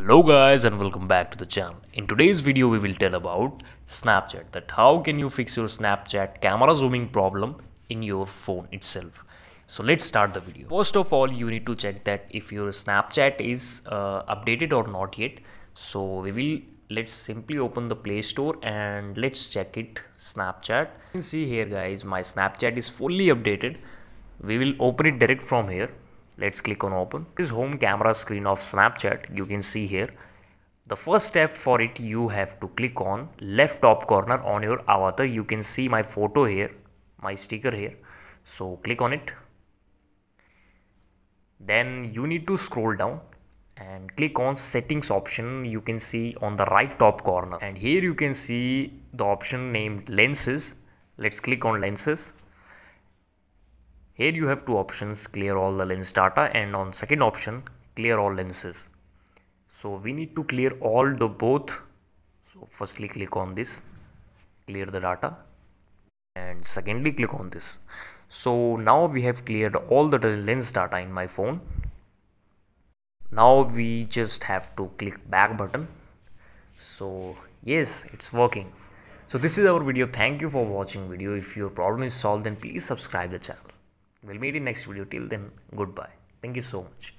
Hello guys and welcome back to the channel. In today's video we will tell about Snapchat, that how can you fix your Snapchat camera zooming problem in your phone itself. So let's start the video. First of all, you need to check that if your Snapchat is updated or not yet. So let's simply open the Play Store and let's check it. Snapchat. You can see here guys, my Snapchat is fully updated. We will open it direct from here. Let's click on open. This is home camera screen of Snapchat. You can see here. The first step for it, you have to click on left top corner on your avatar. You can see my photo here, my sticker here. So click on it. Then you need to scroll down and click on settings option. You can see on the right top corner, and here you can see the option named lenses. Let's click on lenses. Here you have two options, clear all the lens data, and on second option, clear all lenses. So we need to clear all the both. So firstly click on this, clear the data, and secondly click on this. So now we have cleared all the lens data in my phone. Now we just have to click back button. So yes, it's working. So this is our video. Thank you for watching video. If your problem is solved, then please subscribe the channel. We'll meet in next video. Till then, goodbye. Thank you so much.